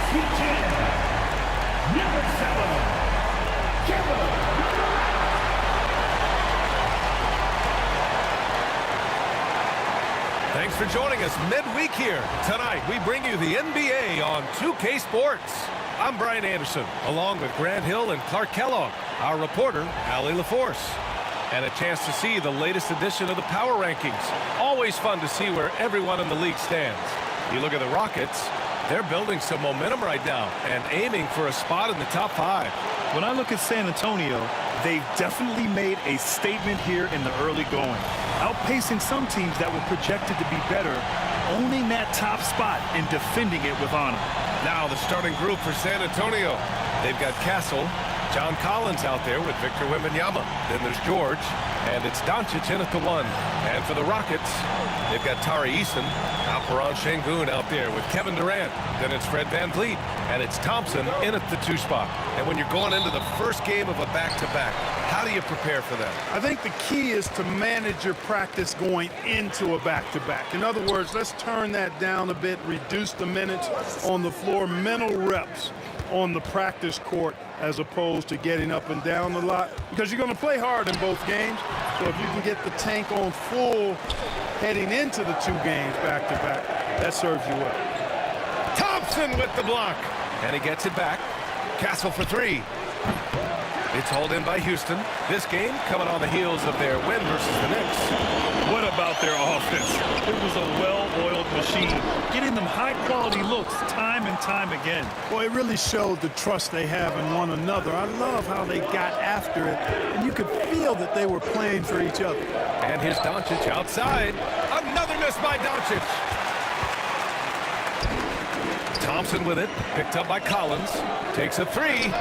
Number 7, Kevin. Thanks for joining us midweek here. Tonight, we bring you the NBA on 2K Sports. I'm Brian Anderson, along with Grant Hill and Clark Kellogg, our reporter, Allie LaForce. And a chance to see the latest edition of the Power Rankings. Always fun to see where everyone in the league stands. You look at the Rockets, they're building some momentum right now and aiming for a spot in the top 5. When I look at San Antonio, they've definitely made a statement here in the early going, outpacing some teams that were projected to be better, owning that top spot and defending it with honor. Now the starting group for San Antonio. They've got Castle, John Collins out there with Victor Wembanyama. Then there's George, and it's Doncic in at the 1. And for the Rockets, they've got Tari Eason, Alperen Sengun out there with Kevin Durant. Then it's Fred VanVleet, and it's Thompson in at the 2 spot. And when you're going into the first game of a back-to-back, how do you prepare for that? I think the key is to manage your practice going into a back-to-back. In other words, let's turn that down a bit, reduce the minutes on the floor, mental reps on the practice court as opposed to getting up and down a lot, because you're going to play hard in both games. So if you can get the tank on full heading into the 2 games back-to-back, that serves you well. Thompson with the block, and he gets it back. Castle for 3. It's hauled in by Houston. This game coming on the heels of their win versus the Knicks. What about their offense? It was a well-oiled machine, getting them high-quality looks time and time again. Well, it really showed the trust they have in one another. I love how they got after it, and you could feel that they were playing for each other. And here's Doncic outside. Another miss by Doncic. Thompson with it, picked up by Collins. Takes a 3.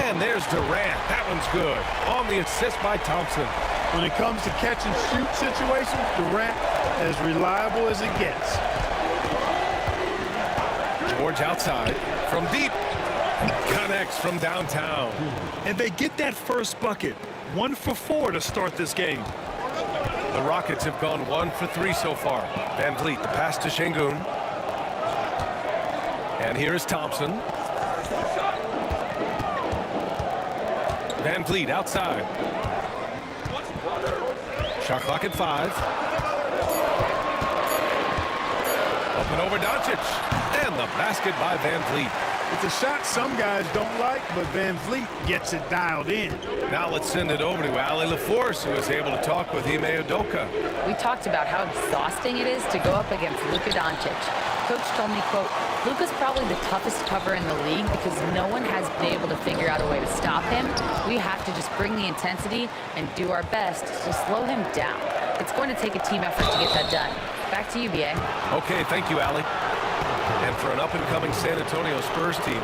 And there's Durant. That one's good. On the assist by Thompson. When it comes to catch and shoot situations, Durant as reliable as it gets. George outside from deep. Connects from downtown. And they get that first bucket. 1 for 4 to start this game. The Rockets have gone 1 for 3 so far. VanVleet, the pass to Sengun. And here is Thompson. VanVleet outside. Shot clock at 5. Up and over Doncic. And the basket by VanVleet. It's a shot some guys don't like, but VanVleet gets it dialed in. Now let's send it over to Allie LaForce, who is able to talk with Ime Udoka. We talked about how exhausting it is to go up against Luka Doncic. Coach told me, quote, Luka's probably the toughest cover in the league because no one has been able to figure out a way to stop him. We have to just bring the intensity and do our best to slow him down. It's going to take a team effort to get that done. Back to you, B.A. Okay, thank you, Allie. And for an up-and-coming San Antonio Spurs team,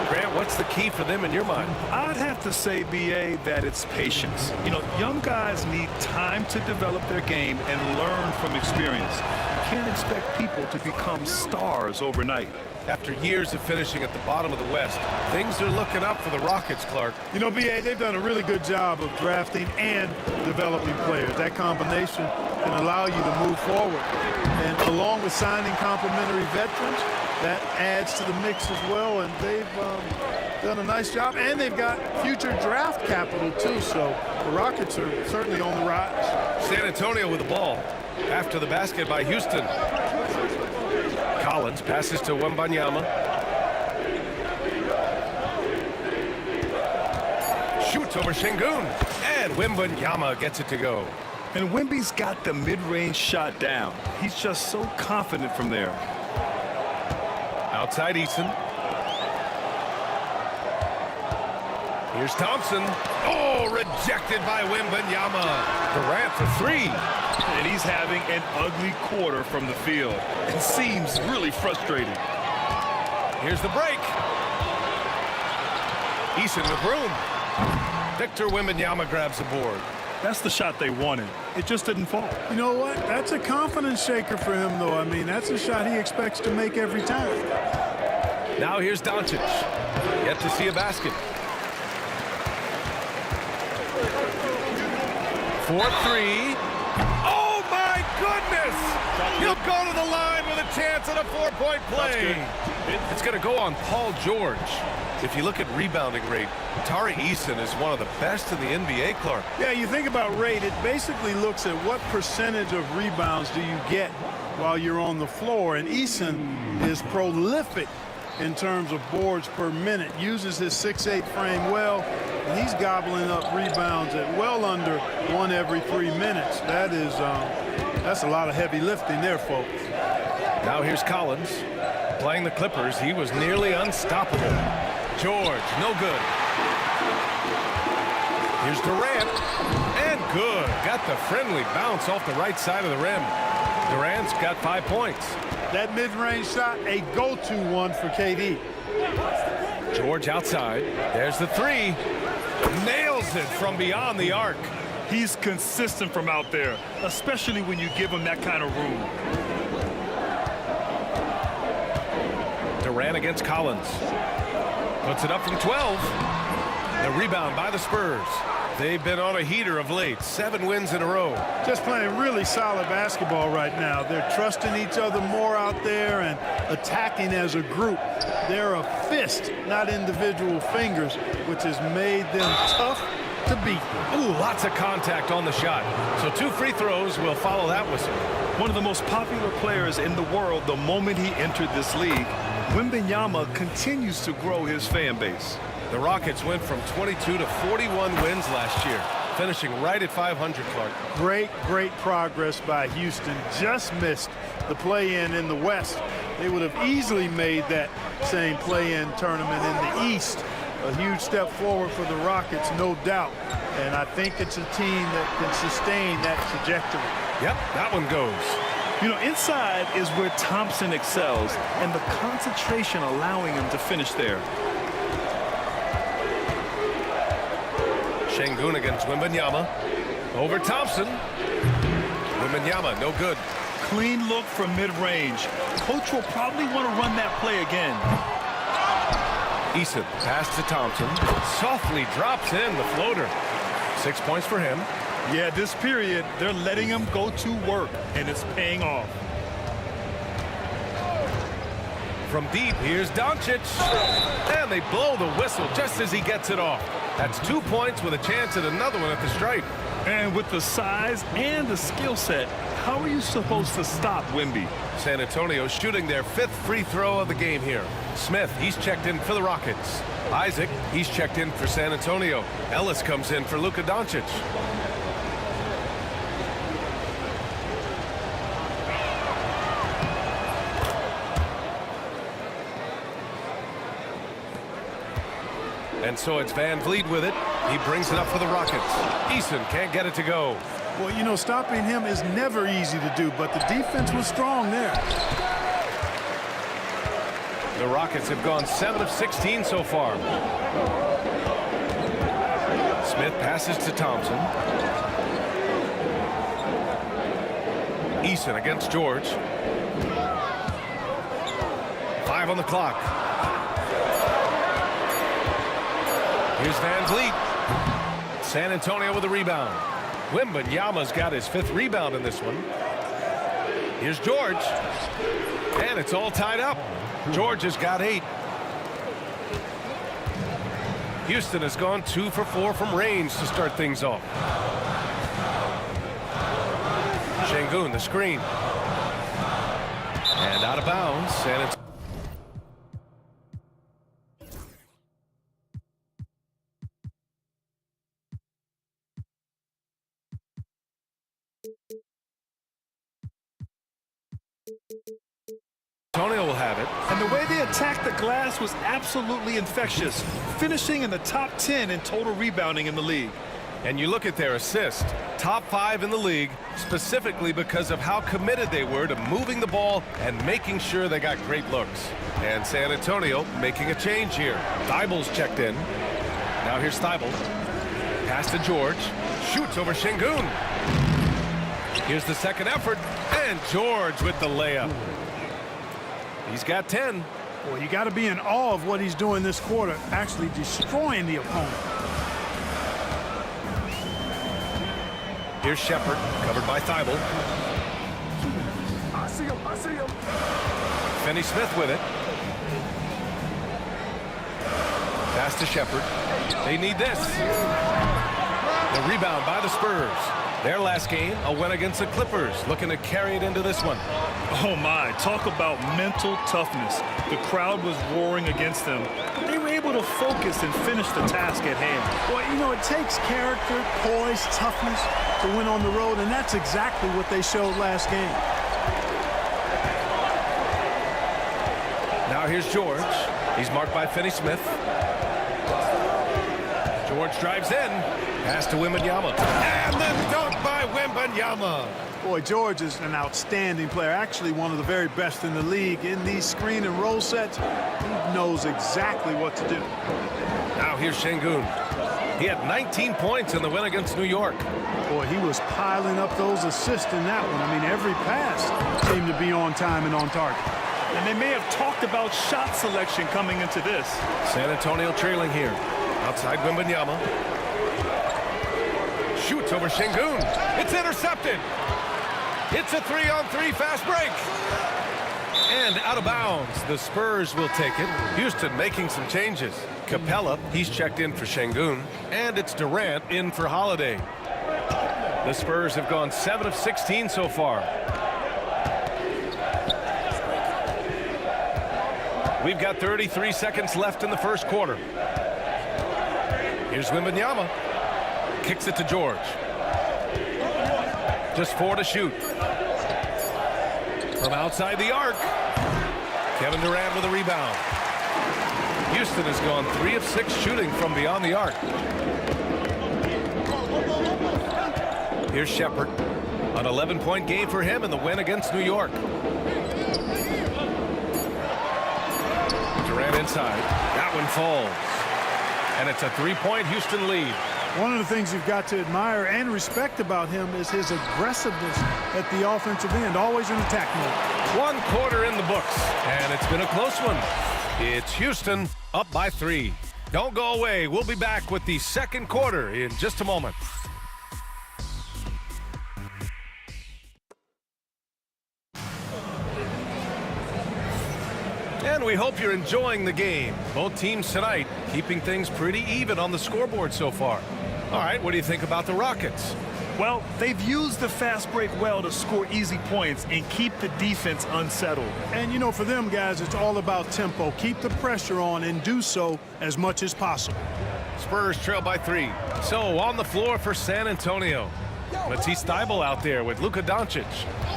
Grant, what's the key for them in your mind? I'd have to say, B.A., that it's patience. You know, young guys need time to develop their game and learn from experience. You can't expect people to become stars overnight. After years of finishing at the bottom of the West, things are looking up for the Rockets, Clark. You know, B.A., they've done a really good job of drafting and developing players. That combination can allow you to move forward. And along with signing complementary veterans, that adds to the mix as well. And they've done a nice job. And they've got future draft capital, too. So the Rockets are certainly on the rise. San Antonio with the ball. After the basket by Houston. Collins passes to Wembanyama. Shoots over Sengun. And Wembanyama gets it to go. And Wemby's got the mid-range shot down. He's just so confident from there. Outside Eason. Here's Thompson. Oh, rejected by Wembanyama. Durant for 3. And he's having an ugly quarter from the field. It seems really frustrating. Here's the break. Eason with room. Victor Wembanyama grabs the board. That's the shot they wanted. It just didn't fall. You know what? That's a confidence shaker for him, though. I mean, that's a shot he expects to make every time. Now here's Doncic. Yet to see a basket. 4-3. Oh, my goodness! goodness! He'll go to the line with a chance at a 4-point play. It's going to go on Paul George. If you look at rebounding rate, Tari Eason is one of the best in the NBA, Clark. Yeah, you think about rate, it basically looks at what percentage of rebounds do you get while you're on the floor. And Eason is prolific in terms of boards per minute, uses his 6'8" frame well, and he's gobbling up rebounds at well under 1 every 3 minutes. That's a lot of heavy lifting there, folks. Now here's Collins. Playing the Clippers, he was nearly unstoppable. George, no good. Here's Durant, and good. Got the friendly bounce off the right side of the rim. Durant's got 5 points. That mid-range shot, a go-to one for KD. George outside. There's the 3. Nails it from beyond the arc. He's consistent from out there, especially when you give him that kind of room. Durant against Collins. Puts it up from 12. The rebound by the Spurs. They've been on a heater of late. 7 wins in a row. Just playing really solid basketball right now. They're trusting each other more out there and attacking as a group. They're a fist, not individual fingers, which has made them tough to beat. Ooh, lots of contact on the shot. So 2 free throws will follow that whistle. One of the most popular players in the world the moment he entered this league, MYNBA continues to grow his fan base. The Rockets went from 22 to 41 wins last year, finishing right at 500, Clark. Great progress by Houston. Just missed the play-in in the West. They would have easily made that same play-in tournament in the East. A huge step forward for the Rockets, no doubt. And I think it's a team that can sustain that trajectory. Yep, that one goes. You know, inside is where Thompson excels, and the concentration allowing him to finish there. Şengün against Wembanyama. Over Thompson. Wembanyama, no good. Clean look from mid-range. Coach will probably want to run that play again. Eason, pass to Thompson. Softly drops in the floater. 6 points for him. Yeah, this period, they're letting him go to work, and it's paying off. From deep, here's Doncic. And they blow the whistle just as he gets it off. That's 2 points with a chance at another one at the stripe. And with the size and the skill set, how are you supposed to stop Wemby? San Antonio shooting their 5th free throw of the game here. Smith, he's checked in for the Rockets. Isaac, he's checked in for San Antonio. Ellis comes in for Luka Doncic. And so it's Van Vliet with it. He brings it up for the Rockets. Eason can't get it to go. Well, you know, stopping him is never easy to do, but the defense was strong there. The Rockets have gone 7 of 16 so far. Smith passes to Thompson. Eason against George. 5 on the clock. Here's Van Vliet. San Antonio with a rebound. Wembanyama's got his 5th rebound in this one. Here's George. And it's all tied up. George has got 8. Houston has gone 2 for 4 from range to start things off. Şengün, the screen. And out of bounds. San Antonio. Antonio will have it. And the way they attacked the glass was absolutely infectious, finishing in the top 10 in total rebounding in the league. And you look at their assist, top 5 in the league, specifically because of how committed they were to moving the ball and making sure they got great looks. And San Antonio making a change here. Thibel's checked in. Now here's Thibel. Pass to George. Shoots over Şengün. Here's the second effort. And George with the layup. He's got 10. Well, you got to be in awe of what he's doing this quarter, actually destroying the opponent. Here's Shepard, covered by Thibel. Finney Smith with it. Pass to Shepard. They need this. The rebound by the Spurs. Their last game, a win against the Clippers, looking to carry it into this one. Oh my, talk about mental toughness. The crowd was roaring against them. They were able to focus and finish the task at hand. Well, you know, it takes character, poise, toughness to win on the road, and that's exactly what they showed last game. Now here's George. He's marked by Finney Smith. George drives in. Pass to MYNBA. And the dunk by MYNBA. Boy, George is an outstanding player, actually one of the very best in the league. In these screen and roll sets, he knows exactly what to do. Now here's Şengün. He had 19 points in the win against New York. Boy, he was piling up those assists in that one. I mean, every pass seemed to be on time and on target. And they may have talked about shot selection coming into this. San Antonio trailing here. Outside MYNBA. Shoots over Şengün. It's intercepted. It's a 3-on-3 fast break. And out of bounds. The Spurs will take it. Houston making some changes. Capella, he's checked in for Şengün. And it's Durant in for Holiday. The Spurs have gone 7 of 16 so far. We've got 33 seconds left in the first quarter. Here's MYNBA. Kicks it to George. Just 4 to shoot. From outside the arc. Kevin Durant with a rebound. Houston has gone 3 of 6 shooting from beyond the arc. Here's Shepard. An 11-point game for him in the win against New York. Durant inside. That one falls. And it's a 3-point Houston lead. One of the things you've got to admire and respect about him is his aggressiveness at the offensive end, always in attack mode. 1 quarter in the books, and it's been a close one. It's Houston up by 3. Don't go away. We'll be back with the second quarter in just a moment. And we hope you're enjoying the game. Both teams tonight keeping things pretty even on the scoreboard so far. All right, what do you think about the Rockets? Well, they've used the fast break well to score easy points and keep the defense unsettled. And, you know, for them guys, it's all about tempo. Keep the pressure on and do so as much as possible. Spurs trail by 3. So on the floor for San Antonio. Matisse Thybulle out there with Luka Doncic.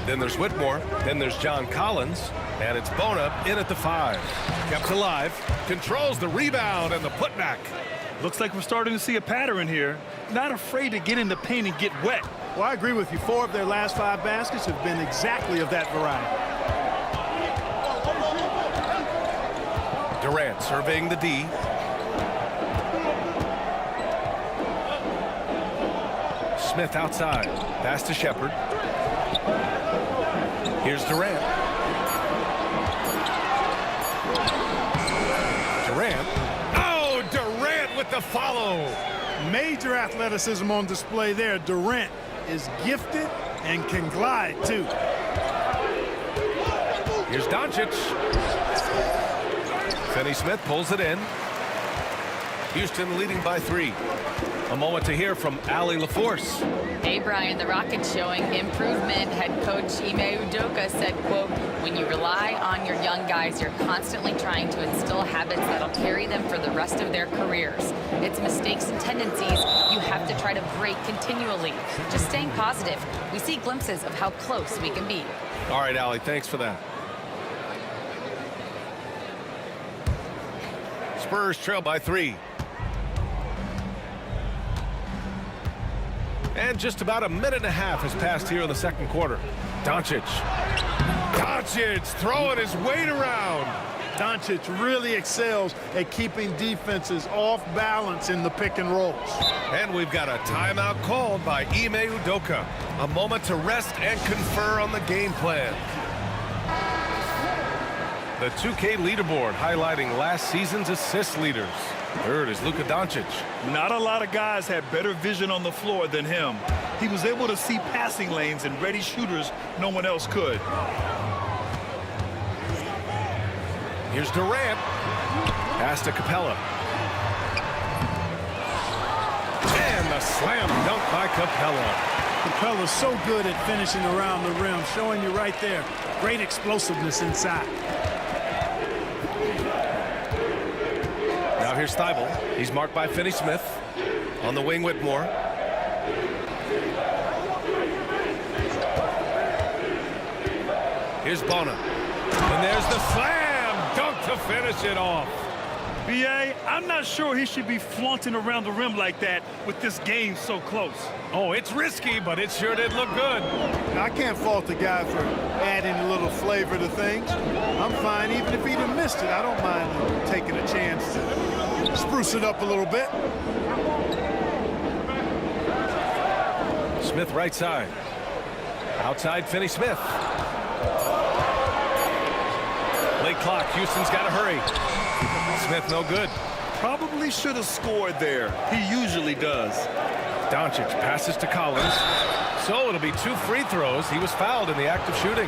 Then there's Whitmore. Then there's John Collins. And it's Bona in at the 5. Kept alive. Controls the rebound and the putback. Looks like we're starting to see a pattern here. Not afraid to get in the paint and get wet. Well, I agree with you. 4 of their last 5 baskets have been exactly of that variety. Durant surveying the D. Smith outside. Pass to Shepard. Here's Durant. Durant. Oh, Durant with the follow. Major athleticism on display there. Durant is gifted and can glide, too. Here's Doncic. Finney Smith pulls it in. Houston leading by 3. A moment to hear from Allie LaForce. Hey, Brian, the Rockets showing improvement. Head coach Ime Udoka said, quote, when you rely on your young guys, you're constantly trying to instill habits that'll carry them for the rest of their careers. It's mistakes and tendencies you have to try to break continually. Just staying positive. We see glimpses of how close we can be. All right, Allie, thanks for that. Spurs trail by 3. And just about a minute and a half has passed here in the second quarter. Doncic. Doncic throwing his weight around. Doncic really excels at keeping defenses off balance in the pick and rolls. And we've got a timeout called by Ime Udoka. A moment to rest and confer on the game plan. The 2K leaderboard highlighting last season's assist leaders. Third is Luka Doncic. Not a lot of guys had better vision on the floor than him. He was able to see passing lanes and ready shooters no one else could. Here's Durant. Pass to Capella. And the slam dunk by Capella. Capella's so good at finishing around the rim, showing you right there. Great explosiveness inside. Now here's Thibault. He's marked by Finney-Smith. On the wing, Whitmore. Here's Bona. And there's the slam dunk to finish it off. B.A., I'm not sure he should be flaunting around the rim like that with this game so close. Oh, it's risky, but it sure did look good. I can't fault the guy for adding a little flavor to things. I'm fine even if he'd have missed it. I don't mind taking a chance to spruce it up a little bit. Smith right side. Outside Finney-Smith. Late clock. Houston's got to hurry. Smith no good. Probably should have scored there. He usually does. Doncic passes to Collins. So it'll be 2 free throws. He was fouled in the act of shooting.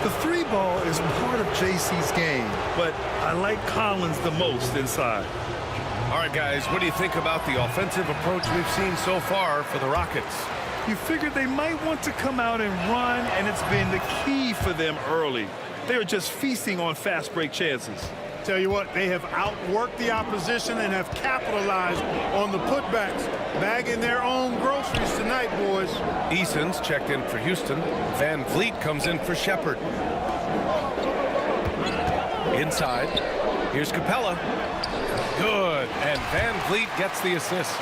The 3 ball is part of JC's game, But I like Collins the most inside. All right, guys, what do you think about the offensive approach we've seen so far for the Rockets? You figured they might want to come out and run, and it's been the key for them early. They are just feasting on fast break chances. Tell you what, they have outworked the opposition and have capitalized on the putbacks, bagging their own groceries tonight, boys. Eason's checked in for Houston. Van Vliet comes in for Shepherd. Inside, here's Capella. Good, and Van Vliet gets the assist.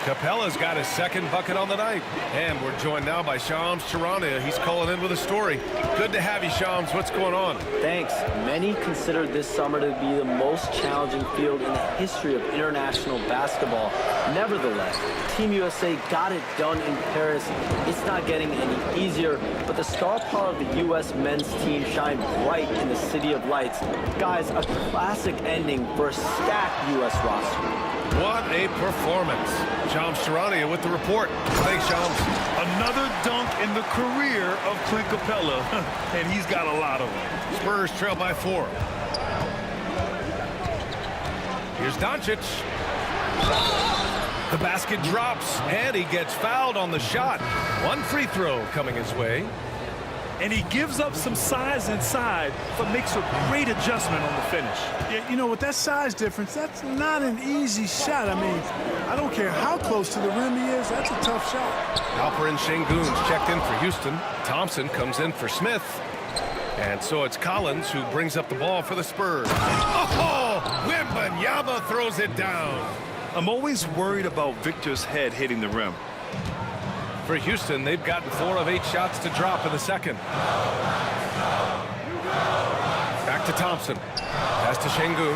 Capella's got his second bucket on the night. And we're joined now by Shams Charania. He's calling in with a story. Good to have you, Shams. What's going on? Thanks. Many consider this summer to be the most challenging field in the history of international basketball. Nevertheless, Team USA got it done in Paris. It's not getting any easier, but the star power of the U.S. men's team shined bright in the City of Lights. Guys, a classic ending for a stacked U.S. roster. What a performance. Shams Charania with the report. Thanks, Shams. Another dunk in the career of Clint Capella, and he's got a lot of them. Spurs trail by 4. Here's Doncic. The basket drops, and he gets fouled on the shot. 1 free throw coming his way. And he gives up some size inside, but makes a great adjustment on the finish. Yeah, you know, with that size difference, that's not an easy shot. I mean, I don't care how close to the rim he is. That's a tough shot. Alperen Şengün's checked in for Houston. Thompson comes in for Smith. And so it's Collins who brings up the ball for the Spurs. Oh, MYNBA throws it down. I'm always worried about Victor's head hitting the rim. For Houston, they've gotten 4 of 8 shots to drop in the second. Back to Thompson. Pass to Şengün.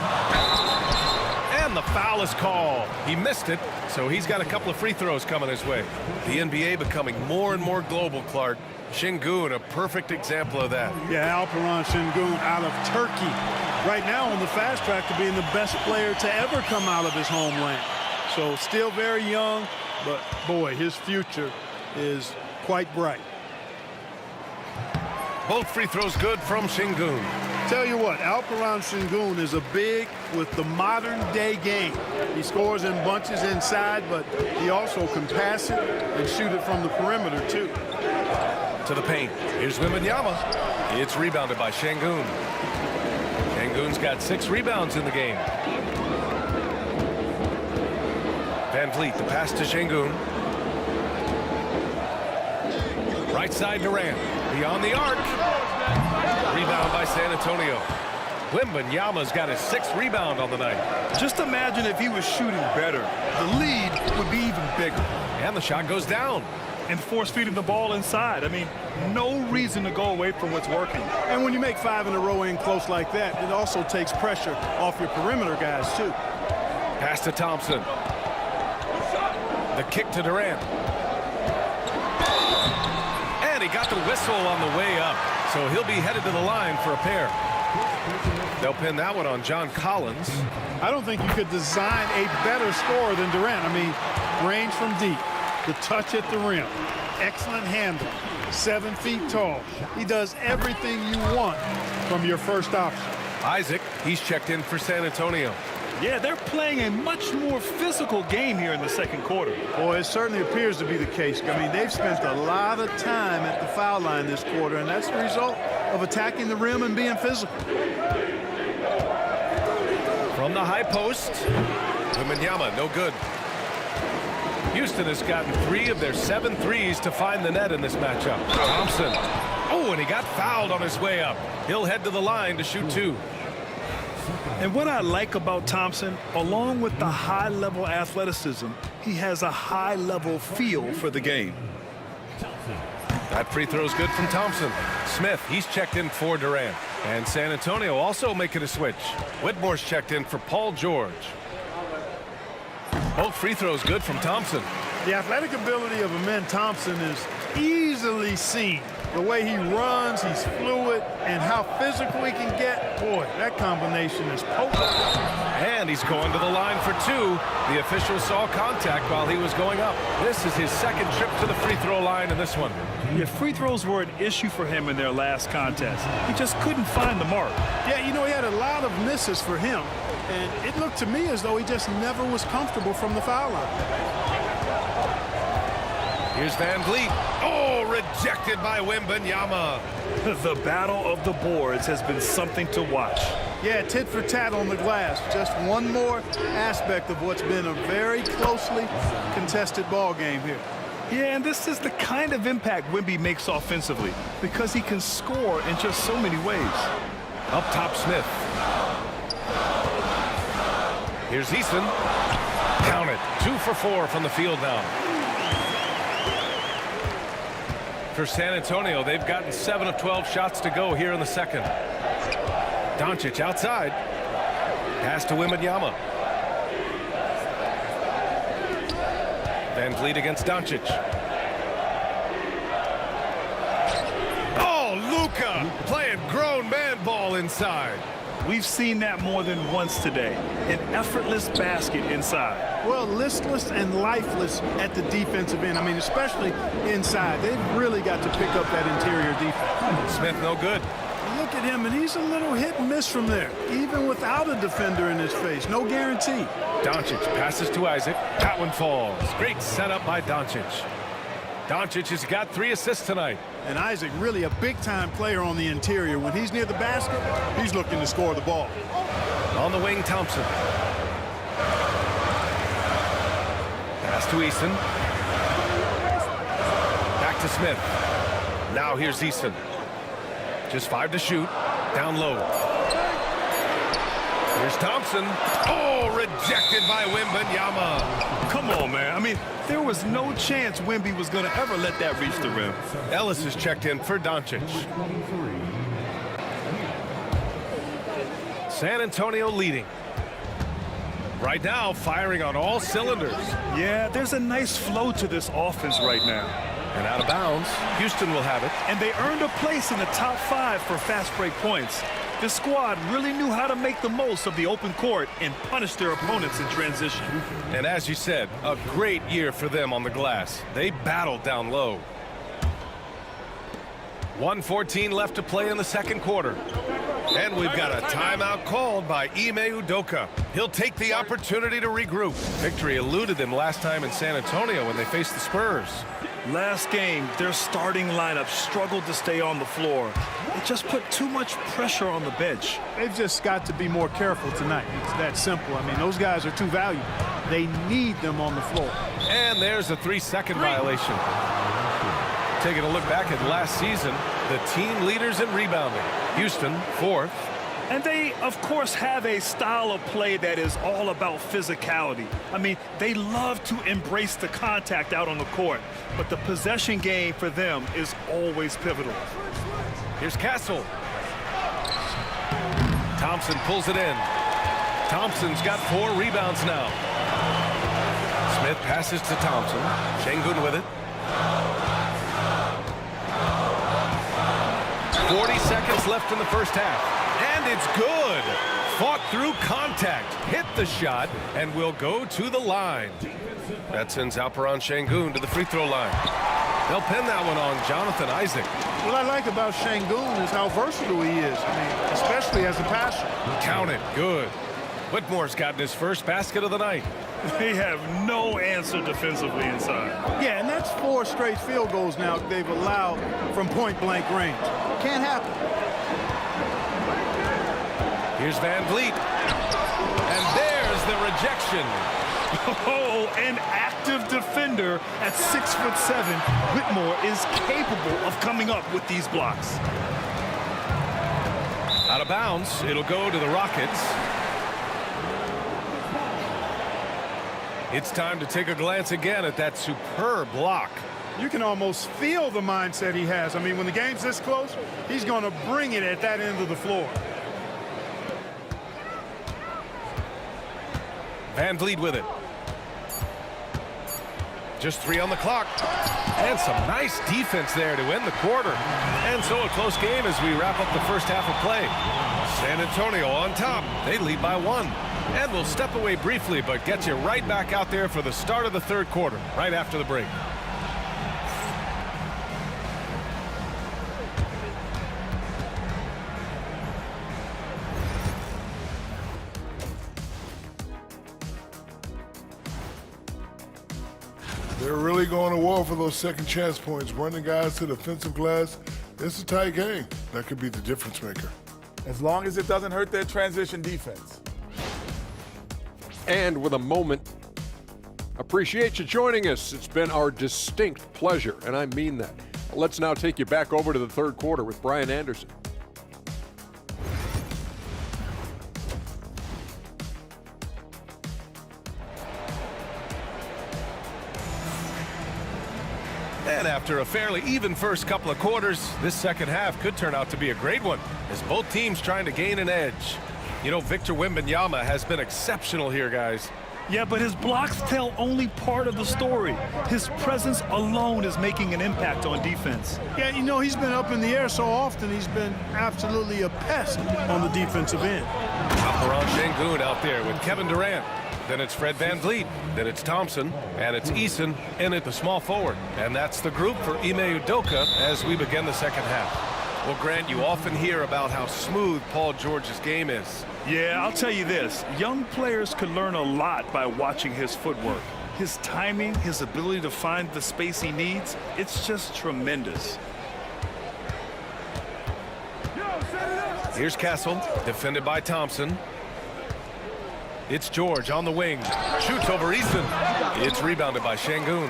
And the foul is called. He missed it, so he's got a couple of free throws coming his way. The NBA becoming more and more global, Clark. Şengün, a perfect example of that. Yeah, Alperen Şengün out of Turkey. Right now on the fast track to being the best player to ever come out of his homeland. So still very young, but boy, his future is quite bright. Both free throws good from Şengün. Tell you what, Alperen Şengün is a big with the modern day game. He scores in bunches inside, but he also can pass it and shoot it from the perimeter too. To the paint. Here's MYNBA. It's rebounded by Şengün. Şengün's got 6 rebounds in the game. Van Vliet, the pass to Şengün. Right side Durant. Beyond the arc. Rebound by San Antonio. MYNBA's got his 6th rebound on the night. Just imagine if he was shooting better. The lead would be even bigger. And the shot goes down. And force feeding the ball inside. I mean, no reason to go away from what's working. And when you make 5 in a row in close like that, it also takes pressure off your perimeter guys too. Pass to Thompson. The kick to Durant. And he got the whistle on the way up. So he'll be headed to the line for a pair. They'll pin that one on John Collins. I don't think you could design a better scorer than Durant. I mean, range from deep, the touch at the rim, excellent handle, 7 feet tall. He does everything you want from your first option. Isaac, he's checked in for San Antonio. Yeah, they're playing a much more physical game here in the second quarter. Boy, it certainly appears to be the case. I mean, they've spent a lot of time at the foul line this quarter, and that's the result of attacking the rim and being physical. From the high post, MYNBA, no good. Houston has gotten 3 of their 7 threes to find the net in this matchup. Thompson. Oh, and he got fouled on his way up. He'll head to the line to shoot 2. And what I like about Thompson, along with the high-level athleticism, he has a high-level feel for the game. That free throw's good from Thompson. Smith, he's checked in for Durant. And San Antonio also making a switch. Whitmore's checked in for Paul George. Both free throws good from Thompson. The athletic ability of Amen Thompson is easily seen. The way he runs, he's fluid, and how physical he can get. Boy, that combination is potent. And he's going to the line for 2. The official saw contact while he was going up. This is his second trip to the free throw line in this one. Yeah, free throws were an issue for him in their last contest. He just couldn't find the mark. Yeah, you know, he had a lot of misses for him, and it looked to me as though he just never was comfortable from the foul line. Here's Van Vliet. Oh, rejected by MYNBA. The battle of the boards has been something to watch. Yeah, tit for tat on the glass. Just one more aspect of what's been a very closely contested ball game here. Yeah, and this is the kind of impact MYNBA makes offensively because he can score in just so many ways. Up top, Smith. Here's Eason. Count it. 2 for 4 from the field now. For San Antonio, they've gotten 7 of 12 shots to go here in the second. Doncic outside. Pass to MYNBA. Van Vliet against Doncic. Oh, Luka playing grown man ball inside. We've seen that more than once today. An effortless basket inside. Well, listless and lifeless at the defensive end. I mean, especially inside. They've really got to pick up that interior defense. Smith no good. Look at him, and he's a little hit and miss from there, even without a defender in his face. No guarantee. Doncic passes to Isaac. That one falls. Great setup by Doncic. Doncic has got 3 assists tonight. And Isaac really a big-time player on the interior. When he's near the basket, he's looking to score the ball. On the wing, Thompson. Pass to Eason. Back to Smith. Now here's Eason. Just 5 to shoot. Down low. Here's Thompson. Oh, rejected by MYNBA. Come on, man. I mean, there was no chance MYNBA was going to ever let that reach the rim. Ellis is checked in for Doncic. San Antonio leading. Right now, firing on all cylinders. Yeah, there's a nice flow to this offense right now. And out of bounds, Houston will have it. And they earned a place in the top 5 for fast break points. This squad really knew how to make the most of the open court and punish their opponents in transition. And as you said, a great year for them on the glass. They battled down low. 1:14 left to play in the second quarter. And we've got a timeout called by Ime Udoka. He'll take the opportunity to regroup. Victory eluded them last time in San Antonio when they faced the Spurs. Last game, their starting lineup struggled to stay on the floor. It just put too much pressure on the bench. They've just got to be more careful tonight. It's that simple. I mean, those guys are too valuable. They need them on the floor. And there's a 3-second violation. Taking a look back at last season, the team leaders in rebounding. Houston, 4th. And they, of course, have a style of play that is all about physicality. I mean, they love to embrace the contact out on the court, but the possession game for them is always pivotal. Here's Castle. Thompson pulls it in. Thompson's got 4 rebounds now. Smith passes to Thompson. Şengün with it. 40 seconds left in the first half. And it's good. Fought through contact, hit the shot, and will go to the line. That sends Alperen Şengün to the free throw line. They'll pin that one on Jonathan Isaac. What I like about Şengün is how versatile he is. I mean, especially as a passer. Count it. Good. Whitmore's gotten his first basket of the night. They have no answer defensively inside. Yeah, and that's 4 straight field goals now they've allowed from point-blank range. Can't happen. Here's Van Vliet. And there's the rejection. Oh, an active defender at 6'7". Whitmore is capable of coming up with these blocks. Out of bounds. It'll go to the Rockets. It's time to take a glance again at that superb block. You can almost feel the mindset he has. I mean, when the game's this close, he's going to bring it at that end of the floor. Van Vliet with it. Just 3 on the clock. And some nice defense there to end the quarter. And so a close game as we wrap up the first half of play. San Antonio on top. They lead by 1. And we'll step away briefly, but get you right back out there for the start of the third quarter, right after the break. They're really going to war for those second chance points, running guys to the offensive glass. It's a tight game. That could be the difference maker. As long as it doesn't hurt their transition defense. And with a moment, appreciate you joining us. It's been our distinct pleasure, and I mean that. Let's now take you back over to the third quarter with Brian Anderson. And after a fairly even first couple of quarters, this second half could turn out to be a great one, as both teams trying to gain an edge. You know, Victor Wembanyama has been exceptional here, guys. Yeah, but his blocks tell only part of the story. His presence alone is making an impact on defense. Yeah, you know, he's been up in the air so often, he's been absolutely a pest on the defensive end. Alperen Şengün out there with Kevin Durant. Then it's Fred Van Vliet. Then it's Thompson. And it's Eason in at the small forward. And that's the group for Ime Udoka as we begin the second half. Well, Grant, you often hear about how smooth Paul George's game is. Yeah, I'll tell you this. Young players can learn a lot by watching his footwork. His timing, his ability to find the space he needs, it's just tremendous. Here's Castle, defended by Thompson. It's George on the wing. Shoots over Easton. It's rebounded by Şengün.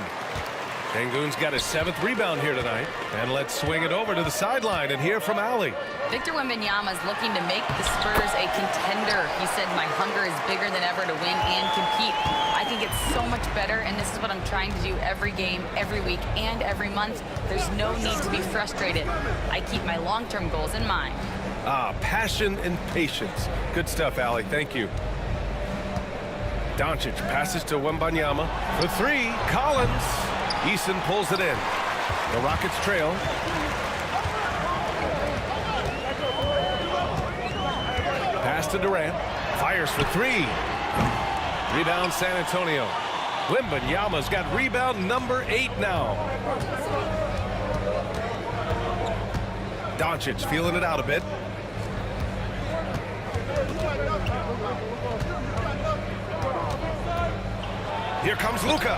Şengün's got his 7th rebound here tonight. And let's swing it over to the sideline and hear from Ali. Victor Wembanyama is looking to make the Spurs a contender. He said, my hunger is bigger than ever to win and compete. I think it's so much better, and this is what I'm trying to do every game, every week, and every month. There's no need to be frustrated. I keep my long-term goals in mind. Passion and patience. Good stuff, Ali. Thank you. Doncic passes to Wembanyama. For 3, Collins. Eason pulls it in. The Rockets trail. Pass to Durant. Fires for 3. Rebound San Antonio. Wembanyama's got rebound number 8 now. Doncic feeling it out a bit. Here comes Luka.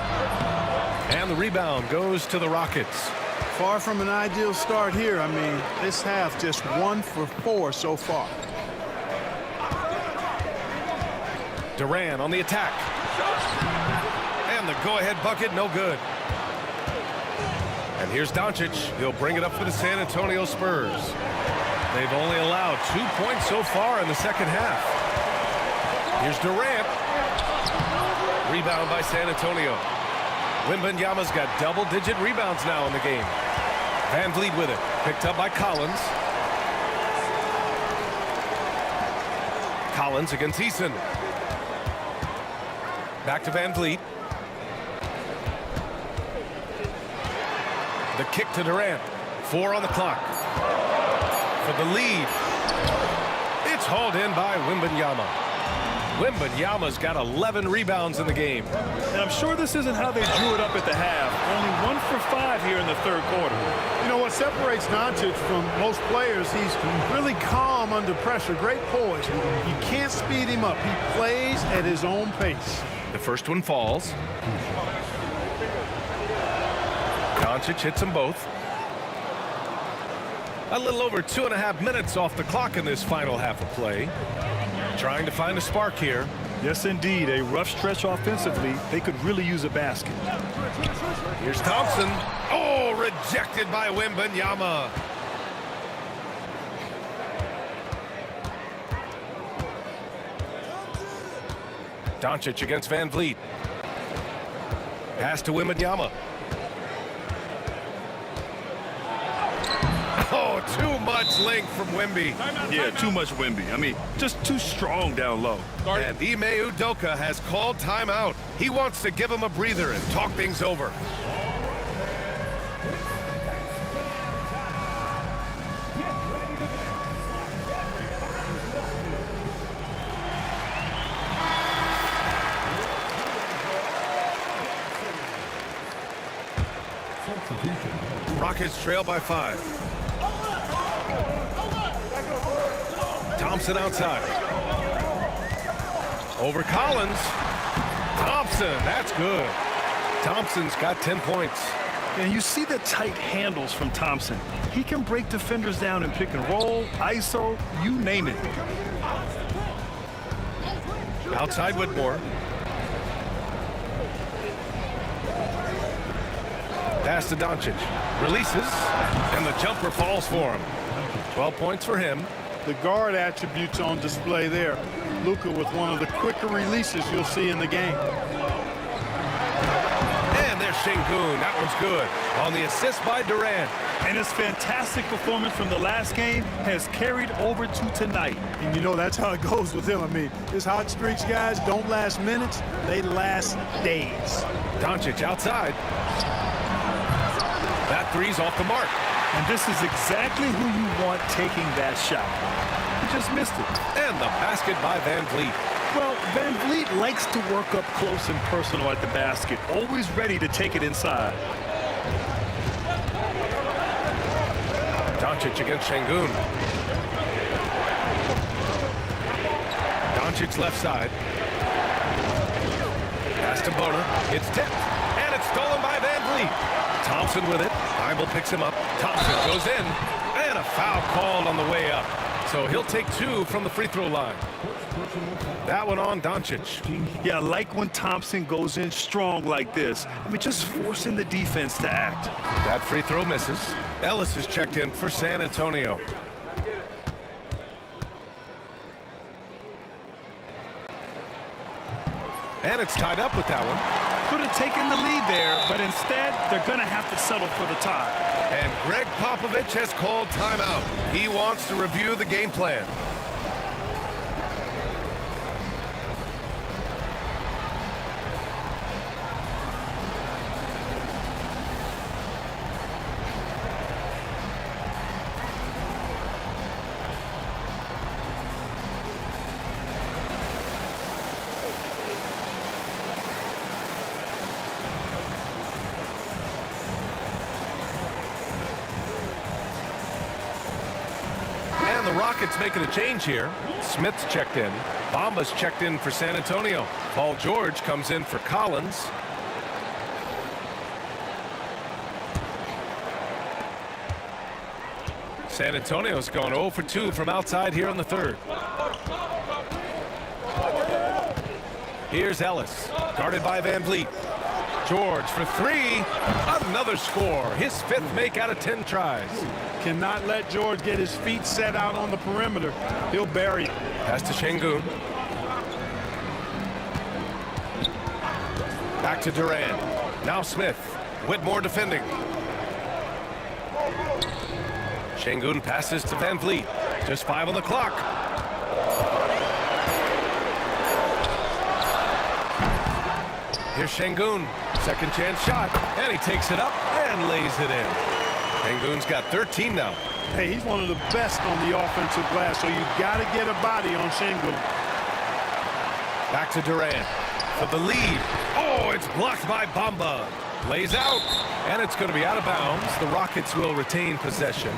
And the rebound goes to the Rockets. Far from an ideal start here. I mean, this half just 1 for 4 so far. Durant on the attack. And the go-ahead bucket, no good. And here's Doncic. He'll bring it up for the San Antonio Spurs. They've only allowed 2 points so far in the second half. Here's Durant. Rebound by San Antonio. Wembanyama's got double-digit rebounds now in the game. Van Vliet with it. Picked up by Collins. Collins against Eason. Back to Van Vliet. The kick to Durant. 4 on the clock. For the lead. It's hauled in by Wembanyama. Wembanyama's got 11 rebounds in the game. And I'm sure this isn't how they drew it up at the half. Only 1 for 5 here in the third quarter. You know what separates Doncic from most players, he's really calm under pressure, great poise. You can't speed him up. He plays at his own pace. The first one falls. Doncic hits them both. A little over 2.5 minutes off the clock in this final half of play. Trying to find a spark here. Yes, indeed. A rough stretch offensively. They could really use a basket. Here's Thompson. Oh, rejected by MYNBA. Doncic against Van Vliet. Pass to MYNBA. Oh, too much length from Wemby. Yeah, too much Wemby. I mean, just too strong down low. And Ime Udoka has called timeout. He wants to give him a breather and talk things over. Rockets trail by 5. Thompson outside. Over Collins. Thompson, that's good. Thompson's got 10 points. And you see the tight handles from Thompson. He can break defenders down in pick and roll, ISO, you name it. Outside Whitmore. Pass to Doncic. Releases, and the jumper falls for him. 12 points for him. The guard attributes on display there. Luka with one of the quicker releases you'll see in the game. And there's Şengün. That one's good. On the assist by Durant. And his fantastic performance from the last game has carried over to tonight. And you know that's how it goes with him. I mean, his hot streaks, guys, don't last minutes. They last days. Doncic outside. That three's off the mark. And this is exactly who you want taking that shot. He just missed it. And the basket by Van Vliet. Well, Van Vliet likes to work up close and personal at the basket, always ready to take it inside. Doncic against Şengün. Doncic left side. Pass to Bona. It's tipped. And it's stolen by Van Vliet. Thompson with it. Bible picks him up. Thompson goes in. And a foul called on the way up. So he'll take 2 from the free throw line. That one on Doncic. Yeah, I like when Thompson goes in strong like this. I mean, just forcing the defense to act. That free throw misses. Ellis is checked in for San Antonio. And it's tied up with that one. Could have taken the lead there, but instead, they're going to have to settle for the tie. And Greg Popovich has called timeout. He wants to review the game plan. And the Rockets making a change here. Smith's checked in. Bamba's checked in for San Antonio. Paul George comes in for Collins. San Antonio's going 0 for 2 from outside here in the third. Here's Ellis, guarded by Van Vliet. George for 3. Another score. His 5th make out of 10 tries. Cannot let George get his feet set out on the perimeter. He'll bury it. Pass to Şengün. Back to Durant. Now Smith. Whitmore defending. Şengün passes to Van Vliet. Just 5 on the clock. Here's Şengün. Second chance shot. And he takes it up and lays it in. Şengün's got 13 now. Hey, he's one of the best on the offensive glass, so you got to get a body on Şengün. Back to Durant for the lead. Oh, it's blocked by Bamba. Lays out, and it's going to be out of bounds. The Rockets will retain possession.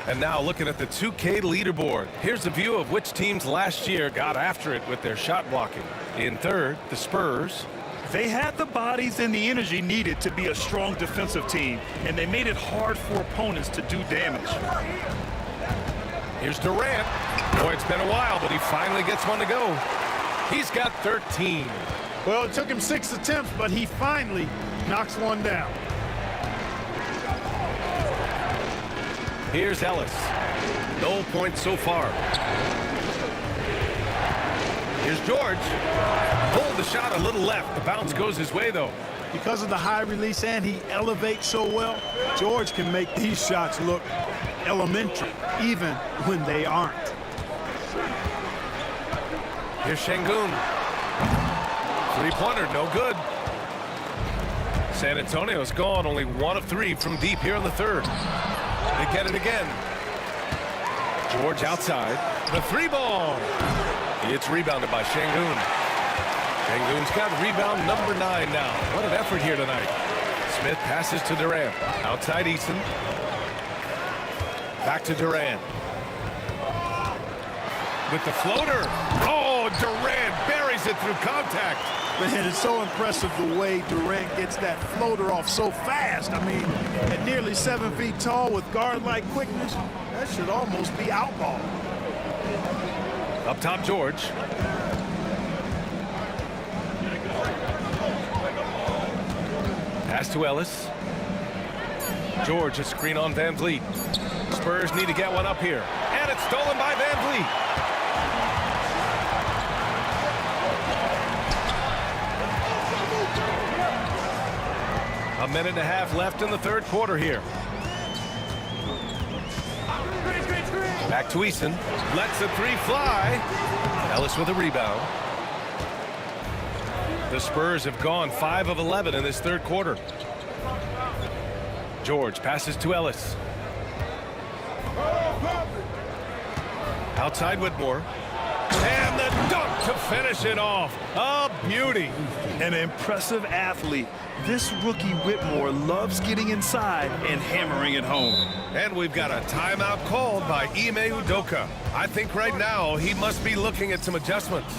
And now looking at the 2K leaderboard, here's a view of which teams last year got after it with their shot blocking. In third, the Spurs. They had the bodies and the energy needed to be a strong defensive team, and they made it hard for opponents to do damage. Here's Durant. Boy, it's been a while, but he finally gets one to go. He's got 13. Well, it took him 6 attempts, but he finally knocks one down. Here's Ellis. No points so far. Here's George. Pulled the shot a little left. The bounce goes his way, though. Because of the high release and he elevates so well, George can make these shots look elementary, even when they aren't. Here's Şengün. Three-pointer, no good. San Antonio's gone only 1 of 3 from deep here in the third. They get it again. George outside. The 3-ball. It's rebounded by Şengün. Şengün's got rebound number 9 now. What an effort here tonight. Smith passes to Durant. Outside Eason. Back to Durant. With the floater. Oh, Durant buries it through contact. Man, it's so impressive the way Durant gets that floater off so fast. I mean, at nearly 7 feet tall with guard-like quickness, that should almost be out ball. Up top, George. Pass to Ellis. George, a screen on Van Vliet. Spurs need to get one up here. And it's stolen by Van Vliet. A minute and a half left in the third quarter here. Back to Eason. Lets the 3 fly. Ellis with a rebound. The Spurs have gone 5 of 11 in this third quarter. George passes to Ellis. Outside Whitmore. And the dunk to finish it off. A beauty. An impressive athlete. This rookie Whitmore loves getting inside and hammering it home. And we've got a timeout called by Ime Udoka. I think right now he must be looking at some adjustments.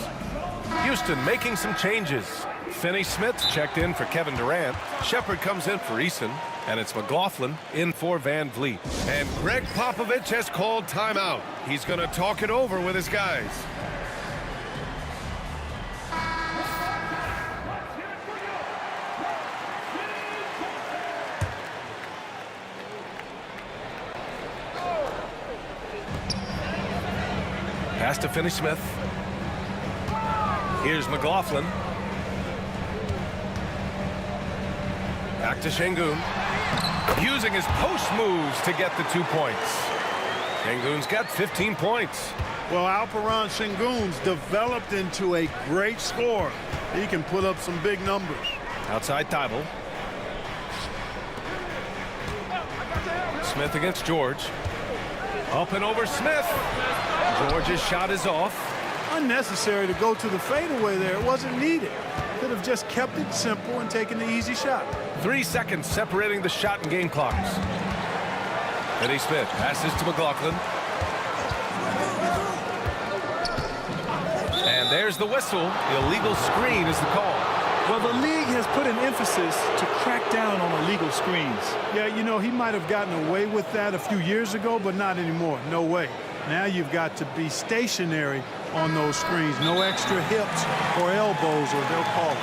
Houston making some changes. Finney-Smith checked in for Kevin Durant. Shepard comes in for Eason. And it's McLaughlin in for Van Vliet. And Greg Popovich has called timeout. He's going to talk it over with his guys. Pass to Finney-Smith. Here's McLaughlin. Back to Şengün. Using his post moves to get the 2 points. Şengün's got 15 points. Well, Alperen Şengün's developed into a great scorer. He can put up some big numbers. Outside Thibault. Smith against George. Up and over Smith. George's shot is off. Unnecessary to go to the fadeaway there. It wasn't needed. Could have just kept it simple and taken the easy shot. 3 seconds separating the shot and game clocks. Finney-Smith passes to McLaughlin. And there's the whistle. Illegal screen is the call. Well, the league has put an emphasis to crack down on illegal screens. Yeah, you know, he might have gotten away with that a few years ago, but not anymore. No way. Now you've got to be stationary on those screens. No extra hips or elbows, or they'll call it.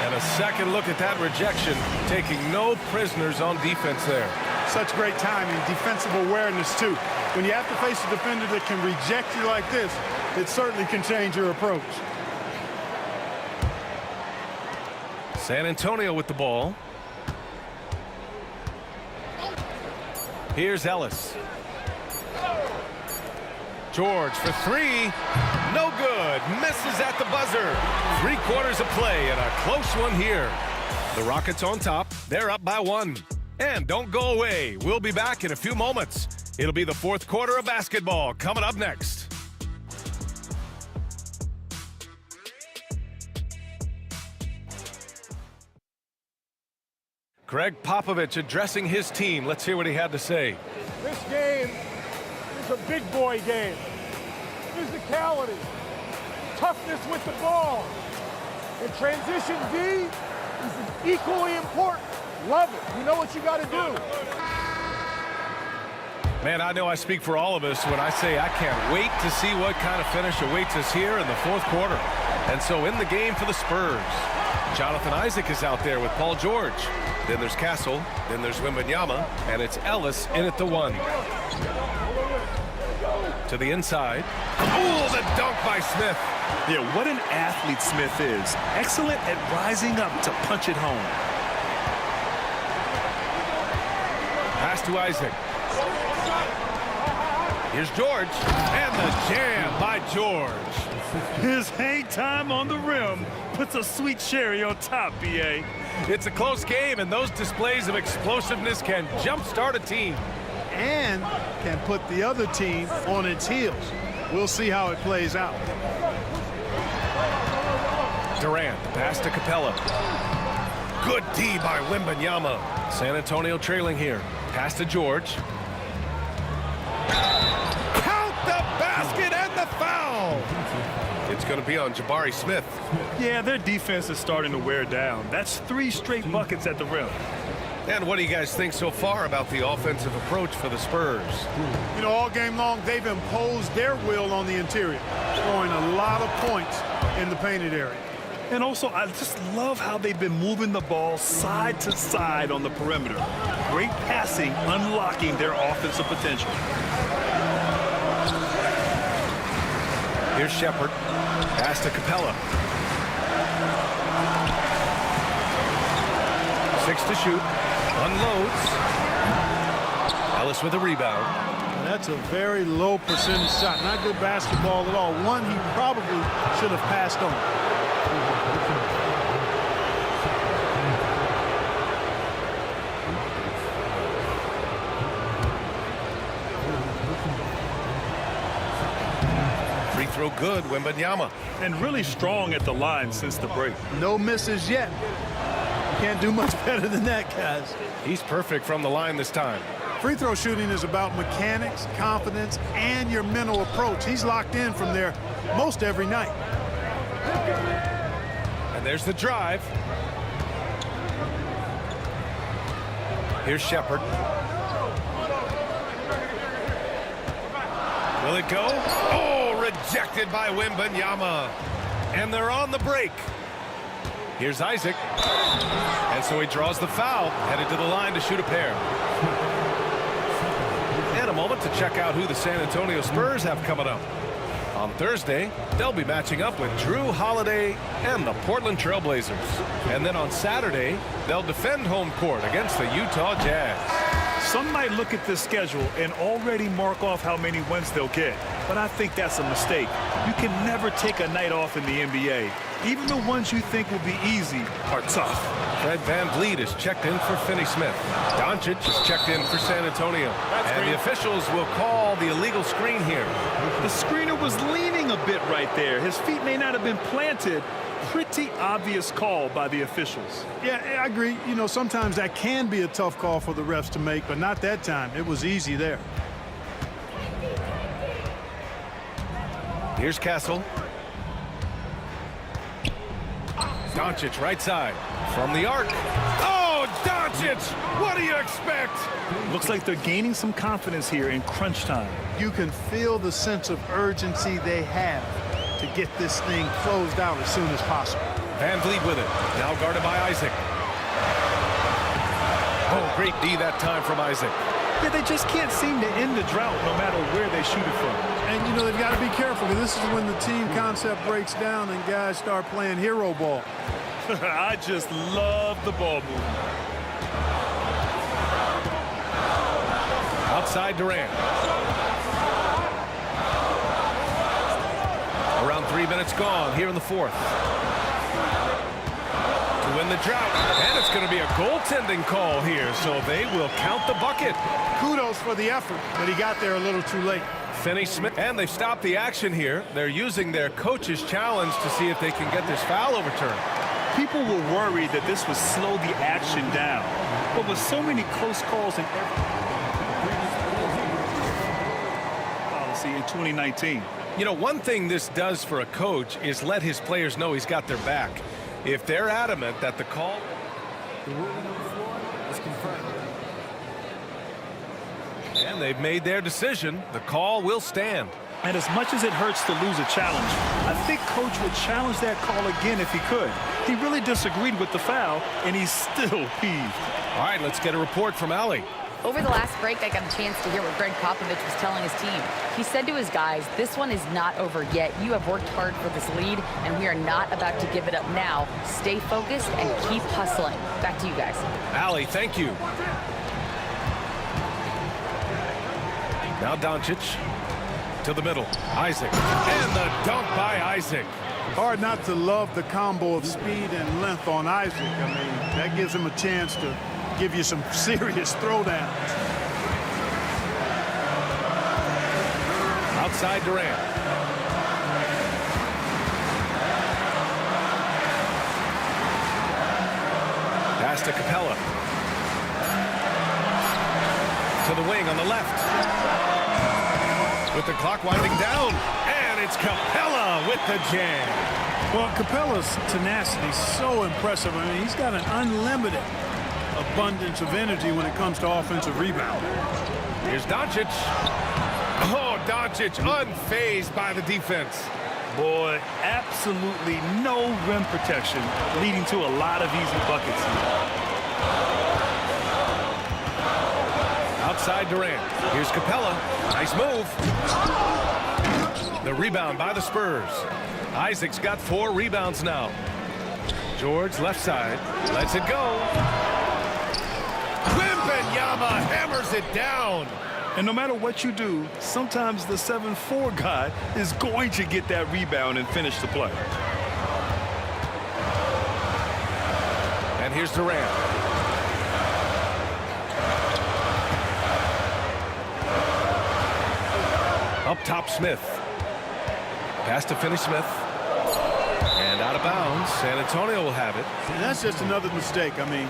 And a second look at that rejection, taking no prisoners on defense there. Such great timing, defensive awareness, too. When you have to face a defender that can reject you like this, it certainly can change your approach. San Antonio with the ball. Here's Ellis. George for 3. No good. Misses at the buzzer. 3/4 of play and a close one here. The Rockets on top. They're up by 1. And don't go away. We'll be back in a few moments. It'll be the fourth quarter of basketball coming up next. Greg Popovich addressing his team. Let's hear what he had to say. This game is a big boy game. Physicality, toughness with the ball, and transition D is equally important. Love it. You know what you got to do. Man, I know I speak for all of us when I say I can't wait to see what kind of finish awaits us here in the fourth quarter. And so in the game for the Spurs, Jonathan Isaac is out there with Paul George. Then there's Castle, then there's Wembanyama, and it's Ellis in at the 1. To the inside. Oh, the dunk by Smith. Yeah, what an athlete Smith is. Excellent at rising up to punch it home. Pass to Isaac. Here's George, and the jam by George. His hang time on the rim puts a sweet cherry on top, B.A. It's a close game, and those displays of explosiveness can jumpstart a team. And can put the other team on its heels. We'll see how it plays out. Durant, pass to Capella. Good D by Wembanyama. San Antonio trailing here. Pass to George. Count the basket and the foul. It's going to be on Jabari Smith. Yeah, their defense is starting to wear down. That's 3 straight buckets at the rim. And what do you guys think so far about the offensive approach for the Spurs? You know, all game long, they've imposed their will on the interior, scoring a lot of points in the painted area. And also, I just love how they've been moving the ball side to side on the perimeter. Great passing, unlocking their offensive potential. Here's Shepard. Pass to Capella. 6 to shoot. Unloads. Ellis with a rebound. That's a very low percentage shot. Not good basketball at all. One he probably should have passed on. Free throw good, Wembanyama. And really strong at the line since the break. No misses yet. Can't do much better than that, guys. He's perfect from the line this time. Free throw shooting is about mechanics, confidence, and your mental approach. He's locked in from there most every night. And there's the drive. Here's Shepard. Will it go? Oh, rejected by Wembanyama. And they're on the break. Here's Isaac. And so he draws the foul, headed to the line to shoot a pair. And a moment to check out who the San Antonio Spurs have coming up. On Thursday, they'll be matching up with Drew Holiday and the Portland Trail Blazers. And then on Saturday, they'll defend home court against the Utah Jazz. Some might look at this schedule and already mark off how many wins they'll get. But I think that's a mistake. You can never take a night off in the NBA. Even the ones you think will be easy are tough. Fred VanVleet is checked in for Finney Smith. Doncic is checked in for San Antonio. And the officials will call the illegal screen here. The screener was leaning a bit right there. His feet may not have been planted. Pretty obvious call by the officials. Yeah, I agree. You know, sometimes that can be a tough call for the refs to make, but not that time. It was easy there. Here's Castle. Doncic right side from the arc. Oh, Doncic! What do you expect? Looks like they're gaining some confidence here in crunch time. You can feel the sense of urgency they have to get this thing closed out as soon as possible. VanVleet with it. Now guarded by Isaac. Oh, great D that time from Isaac. Yeah, they just can't seem to end the drought no matter where they shoot it from. And, you know, they've got to be careful because this is when the team concept breaks down and guys start playing hero ball. I just love the ball movement. Outside Durant. Around 3 minutes gone here in the fourth. To win the drought. And it's going to be a goaltending call here, so they will count the bucket. Kudos for the effort, but he got there a little too late. Finney Smith. And they've stopped the action here. They're using their coach's challenge to see if they can get this foul overturned. People were worried that this would slow the action down. But with so many close calls in every policy in 2019. You know, one thing this does for a coach is let his players know he's got their back. If they're adamant that the call... The ruling on the floor is confirmed. And they've made their decision. The call will stand. And as much as it hurts to lose a challenge, I think Coach would challenge that call again if he could. He really disagreed with the foul, and he's still peeved. All right, let's get a report from Allie. Over the last break, I got a chance to hear what Greg Popovich was telling his team. He said to his guys, this one is not over yet. You have worked hard for this lead, and we are not about to give it up now. Stay focused and keep hustling. Back to you guys. Allie, thank you. Now Doncic to the middle. Isaac. And the dunk by Isaac. Hard not to love the combo of speed and length on Isaac. I mean, that gives him a chance to give you some serious throwdowns. Outside Durant. Pass to Capella. To the wing on the left. With the clock winding down. And it's Capella with the jam. Well, Capella's tenacity is so impressive. I mean, he's got an unlimited abundance of energy when it comes to offensive rebound. Here's Doncic. Oh, Doncic unfazed by the defense. Boy, absolutely no rim protection, leading to a lot of easy buckets. Outside Durant. Here's Capella. Nice move. The rebound by the Spurs. Isaac's got 4 rebounds now. George left side. Lets it go. Wembanyama hammers it down. And no matter what you do, sometimes the 7'4" guy is going to get that rebound and finish the play. And here's Durant. Up top, Smith. Pass to Finney-Smith. And out of bounds. San Antonio will have it. And that's just another mistake. I mean,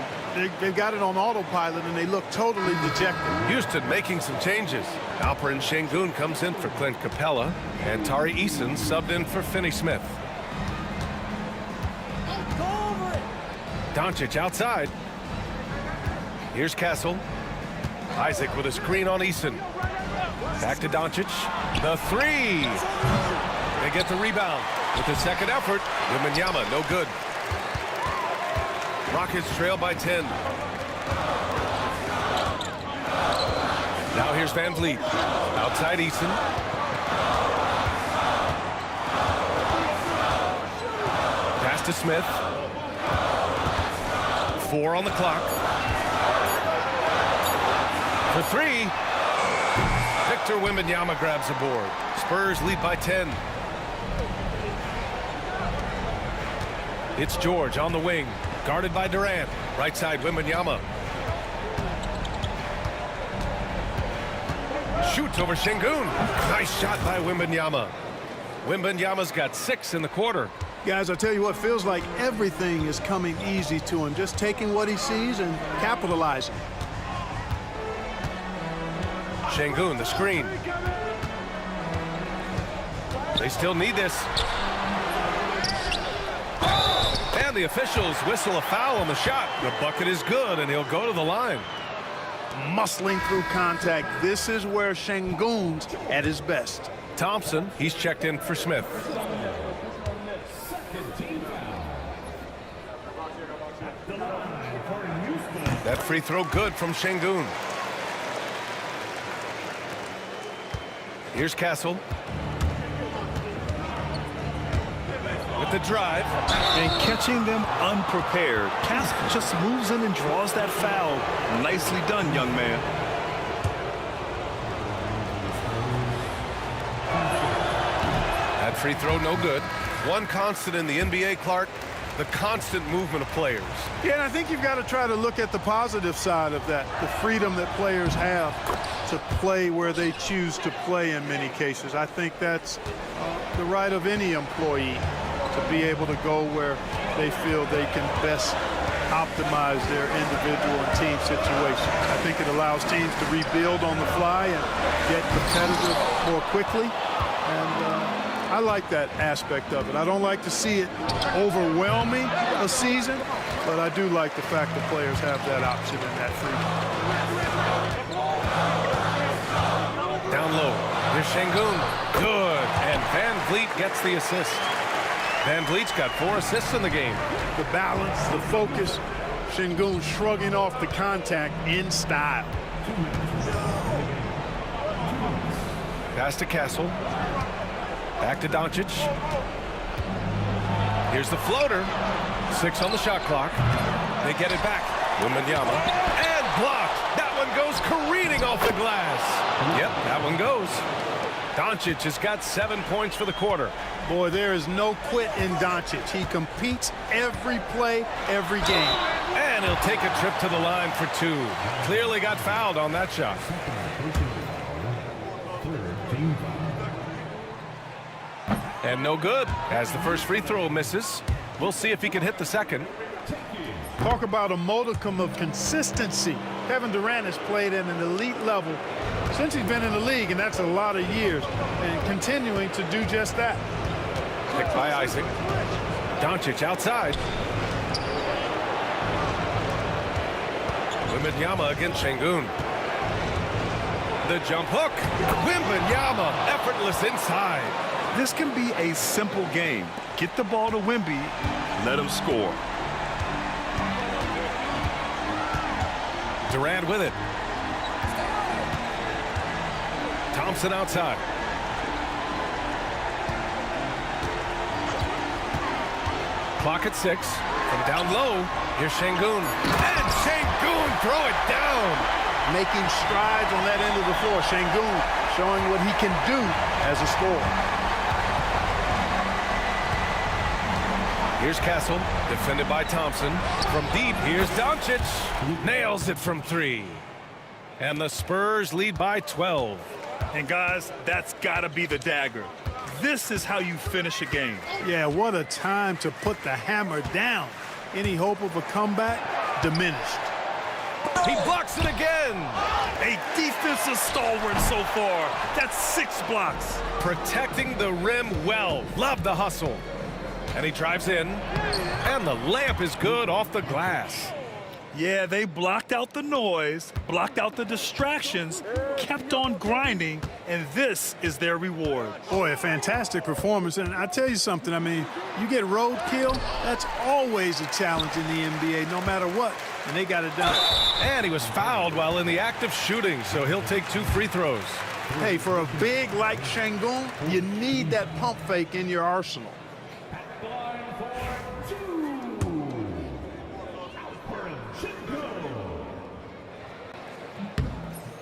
they've got it on autopilot, and they look totally dejected. Houston making some changes. Alperen Şengün comes in for Clint Capella. And Tari Eason subbed in for Finney-Smith. Doncic outside. Here's Castle. Isaac with a screen on Eason. Back to Doncic. The 3. They get the rebound. With the second effort, Wembanyama, no good. Rockets trail by 10. Now here's Van Vliet. Outside Eason. Pass to Smith. 4 on the clock. For 3. Victor Wembanyama grabs the board. Spurs lead by 10. It's George on the wing, guarded by Durant. Right side, Wembanyama. Shoots over Şengün. Nice shot by Wembanyama. Wembanyama's got 6 in the quarter. Guys, I tell you what, feels like everything is coming easy to him. Just taking what he sees and capitalizing. Şengün, the screen. They still need this. And the officials whistle a foul on the shot. The bucket is good, and he'll go to the line. Muscling through contact. This is where Şengün's at his best. Thompson, he's checked in for Smith. That free throw good from Şengün. Here's Castle. With the drive. And catching them unprepared. Castle just moves in and draws that foul. Nicely done, young man. That free throw no good. One constant in the NBA, Clark, the constant movement of players. Yeah, and I think you've got to try to look at the positive side of that, the freedom that players have to play where they choose to play in many cases. I think that's the right of any employee to be able to go where they feel they can best optimize their individual and team situations. I think it allows teams to rebuild on the fly and get competitive more quickly. And I like that aspect of it. I don't like to see it overwhelming a season, but I do like the fact that players have that option and that freedom. Down low, here's Şengün. Good, and Van Vliet gets the assist. Van Vliet's got 4 assists in the game. The balance, the focus, Şengün shrugging off the contact in style. Pass to Castle. Back to Doncic. Here's the floater. 6 on the shot clock. They get it back. MYNBA. And blocked. That one goes careening off the glass. Yep, that one goes. Doncic has got 7 points for the quarter. Boy, there is no quit in Doncic. He competes every play, every game. And he'll take a trip to the line for 2. Clearly got fouled on that shot. And no good, as the first free throw misses. We'll see if he can hit the second. Talk about a modicum of consistency. Kevin Durant has played at an elite level since he's been in the league, and that's a lot of years, and continuing to do just that. Picked by Isaac. Doncic outside. MYNBA against Şengün. The jump hook. MYNBA, effortless inside. This can be a simple game. Get the ball to Wemby, let him score. Durant with it. Thompson outside. Clock at 6. From down low, here's Şengün. And Şengün throw it down. Making strides on that end of the floor. Şengün showing what he can do as a scorer. Here's Castle, defended by Thompson. From deep, here's Doncic. Nails it from 3. And the Spurs lead by 12. And guys, that's gotta be the dagger. This is how you finish a game. Yeah, what a time to put the hammer down. Any hope of a comeback diminished. He blocks it again. A defensive stalwart so far. That's 6 blocks. Protecting the rim well. Love the hustle. And he drives in. And the layup is good off the glass. Yeah, they blocked out the noise, blocked out the distractions, kept on grinding, and this is their reward. Boy, a fantastic performance. And I tell you something, I mean, you get roadkill, that's always a challenge in the NBA, no matter what. And they got it done. And he was fouled while in the act of shooting, so he'll take 2 free throws. Hey, for a big like Şengün, you need that pump fake in your arsenal.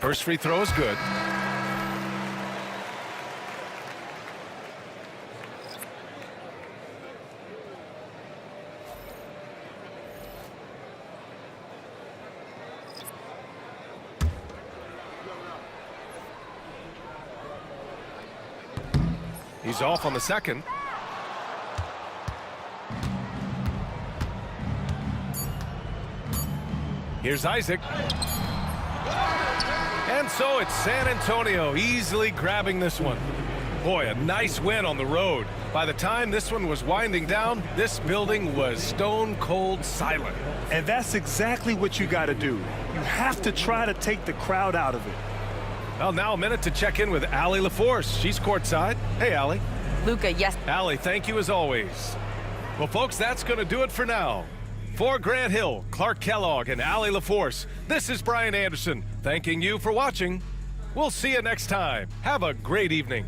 First free throw is good. He's off on the second. Here's Isaac. And so it's San Antonio easily grabbing this one. Boy, a nice win on the road. By the time this one was winding down, this building was stone cold silent. And that's exactly what you got to do. You have to try to take the crowd out of it. Well, now a minute to check in with Allie LaForce. She's courtside. Hey, Allie. Luka, yes. Allie, thank you as always. Well, folks, that's going to do it for now. For Grant Hill, Clark Kellogg, and Allie LaForce, this is Brian Anderson, thanking you for watching. We'll see you next time. Have a great evening.